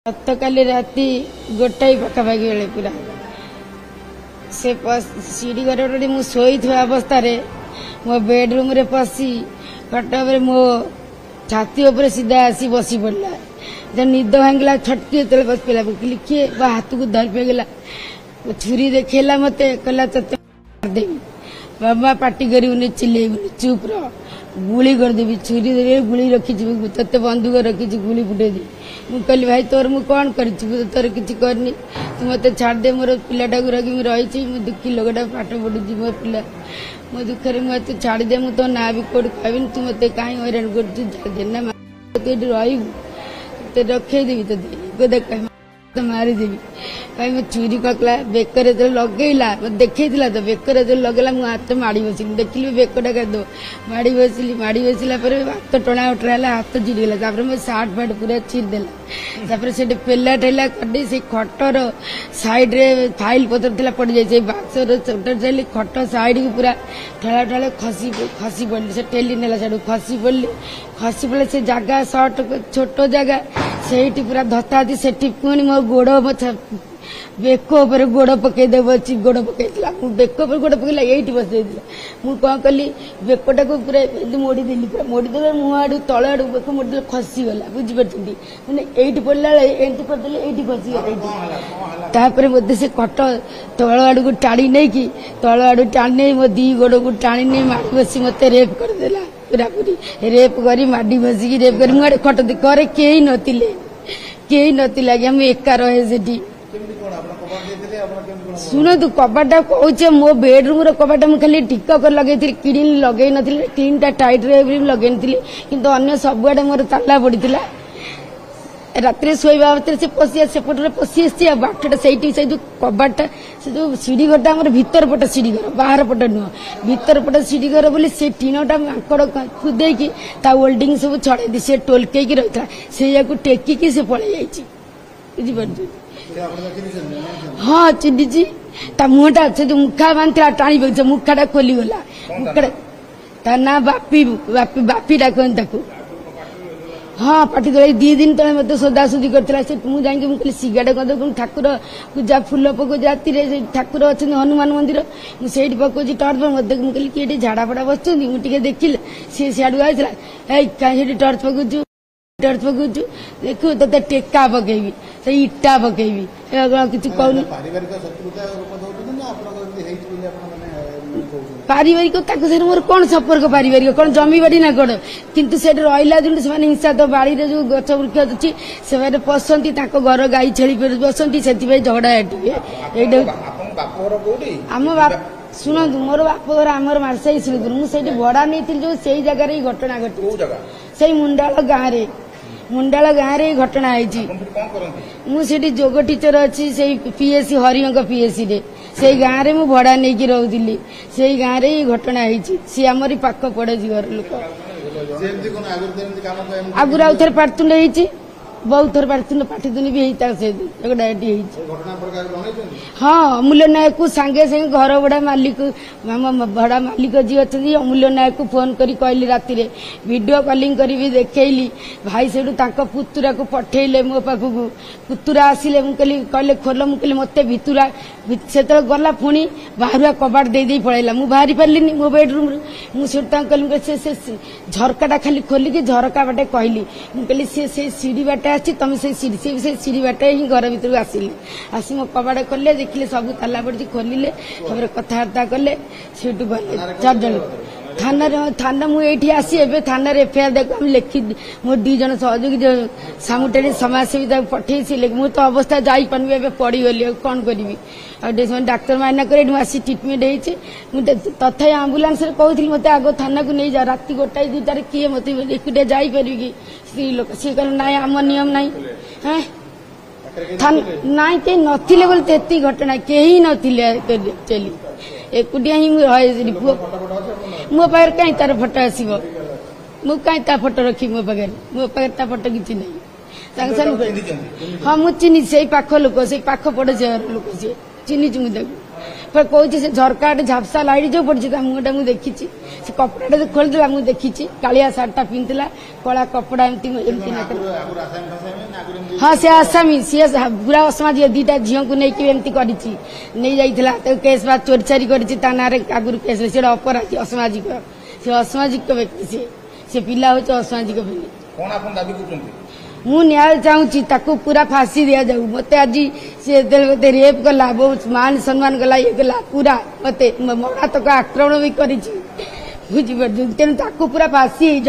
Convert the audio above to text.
गतकाली राति गोटाई पखापाखि बेले पूरा से सीढ़ी घर मु शोई अवस्था मो बेडरूम रे पशि खट मो छाती उपर सीधा आसी बसी पड़ा जब निद भांगला छटकी जो बस पड़ा बोली किए हाथ को धर पेगला छुरी देखला मत कहला देवी बाबा पार्टी कर चिल्लेबुनि चुप रह गुली करदेवी छुरी दे गुली रखी ते बंदूक रखी गुली फुटेदी मुझे कहली भाई तोर मु कौन कर तोर कि करनी तू मत छाड़ दे मोर पिलाटा को रखी रही मो दुखी लोकटा पाठ पढ़ुची मो पिला मो दुखे मुझे छाड़ दे मुझे तो ना भी कौट कहबी तू मत कहीं हैरान कर रही रखेदेवी तो देख मारिदेवी कहीं मैं चूरी ककला बेकर लगेला देखा तो बेकर लगेला मुझे हाथ माड़ी बसिली देखिली बेकटा कर माड़ी बसला हाथ टणा उठा हाथ चिड़गला मैं सार्ट फाट पूरा चिरदेला से पेला ठेला कर से खटर साइड रे फाइल पतर पड़ जाए बाक्स खट साइड को पूरा ठेला ठेला खसी पड़ी से ठेली नेला साइड खसी पड़े से जगह सर्ट छोट जगह से पूरा धत्ता से पुणी मो गोड़ बेक गोड़ पकईदे गोड़ पकईला बेक गोड़ पकईला ये बसई मुझे कौन कली बेकटा को पूरा मोड़देली पूरा मोड़दे मुह आड़ तल आड़ बेक मोड़दे खसीगला बुझीपार मैंने ये पड़ा एमती करदे ये खसीगला मत से कट तल आड़ को टाणी नहीं कि तल आड़ टाणी मो दी गोड़ को टाणी नहीं माड़ी बसी मत रेप करदेला पूरा पूरी रेप करी माडी बसिकी रेप कर मुझे खट करे कई नथिला कि हम एका रहे से शुणु कबाटा कहे मो बेडरूम कबाटा मुझे खाली टिकक लगे किड़ी लगे क्लीन टा टाइट लगे कि अन्य सबुआड़े मोर ताला पड़ा रात शोवा से पशि सेपटे पशि आसी बाटटा से जो कबाटा से जो सीढ़ी घरटा आम भीतर पट सीढ़ी घर बाहर पट नुह भीतर पट सीढ़ी घर बोली से टीनटा माकड़ खुदेकी ओल्डिंग सब छड़े सी टोलके रही से टेकिकी से पलि जाइए बुझीपार हाँ चिन्ही मुहटा से जो मुखा बांधला टाणी पक मुखाटा खोलीगला मुखा ना बापी बापी बापी डाकन हाँ पाटी तले 2 दिन तले मत सोदासुदी करथिला से मु जाई के कहली सिगारेट कर ठाकुर पूजा फूल पको राति ठाकुर अच्छे हनुमान मंदिर मुझे पकोजी टर्च मत कहली किए झाड़ा फड़ा बस मुझे देखिले सी सियाड़ू आईला कहीं टर्च पकोचु देखु ते टेका पकेबी से इटा पकेबी किसी कहूनी पारिवारिक मोर कौन संपर्क पारिवारिक कौन जमी बाड़ी ना कौन किंतु से रहा दिन से हिंसा तो बाड़ी जो गच वृक्ष अच्छी से पशंती घर गाई छेली बसंती से झगड़ा आम बाप शुणु मोर बाप घर आमर मार्साई श्रीपुर मुझे भड़ा नहीं जो से जगार घटना घटी से मुंडाल गाँव रे घटना मुझे जोग टीचर अच्छी से पीएससी हरिंग पीएससी रे से गाँव रे मु भड़ा नहीं रोली से गाँव रे घटना सी आमरी पाख पड़े घर लोक आगुरी आउ थे पार्तुंड बहुत थर पार्तुंड पाठिदुनी भी हाँ अमूल्य नायक को सांगे सांगे घर भड़ा मालिक भड़ा मालिक जी अच्छा अमूल्य नायक को फोन करी कहली राति वीडियो कॉलिंग करी भी देखली भाई से पुतुरा को पठेले मो पाखक पुतुरा आसिले कहले खोल मुझे मत भितुरा से गला पुणी बाहरुआ कबाट दे पड़ेगा मुझे बाहरी पार्लिनी मो बेडरूम मुझे कहली से झरकाटा खाली खोलिकी झरका बाटे कहली मुझे से सीढ़ी बाटे आसी तुम से सीढ़ी बाटे ही घर भर आसिली आसी मो कबाड़ कले देखिले सब ताला पड़ी खोलिले कथबार्ता कले से गले 4 जन थाना मुझे आसी थाना एफआईआर देख लिखी मो 2 जन सहयोगी जो सामुटाणी समाजसेवी पठे मुझे तो अवस्था जापारे पड़गली कौन करी डाक्तर माइना कर आसी ट्रिटमेंट होते तथा आम्बुलांस कहती मत आग थाना को नहीं जा राति 1 2 किए मत एकुटिया जापर कि स्त्री लोक सी कह ना आम नियम ना नाई कहीं नथिले बोलते एति घटना कहीं नथिले चली एकुटिया ही रहे मो पाखे कहीं तार फोटो आसो मु कहीं ता फोटो रखी मो पाखे ता फोटो किसी नहीं हाँ मुझे चिन्ह से पाख लोक से पाख पड़ोसी लोक सी चिन्ह मुझे कौच से झरका झापसा लाइट जो पड़ी मुहटा मुझे देखी से कपड़ा खोलदेला मुझे देखी कालिया सार्टा पिंधला कला कपड़ा एमती हाँ से आसामी सी पूरा असामाजिक दीटा झील को लेकिन नहीं जाइला केस बा चोरी चारी कर केस अपराधी असामाजिक से असामाजिक व्यक्ति से पिला हूँ असामाजिक मु न्याय चाहूँगी ताकू पूरा फांसी दिया जाऊ मत आज से रेप कला बहुत मान सम्मान कला ये कला पूरा मत मरा तक आक्रमण भी कर बुझीपार तेणु ताकू पूरा फांसी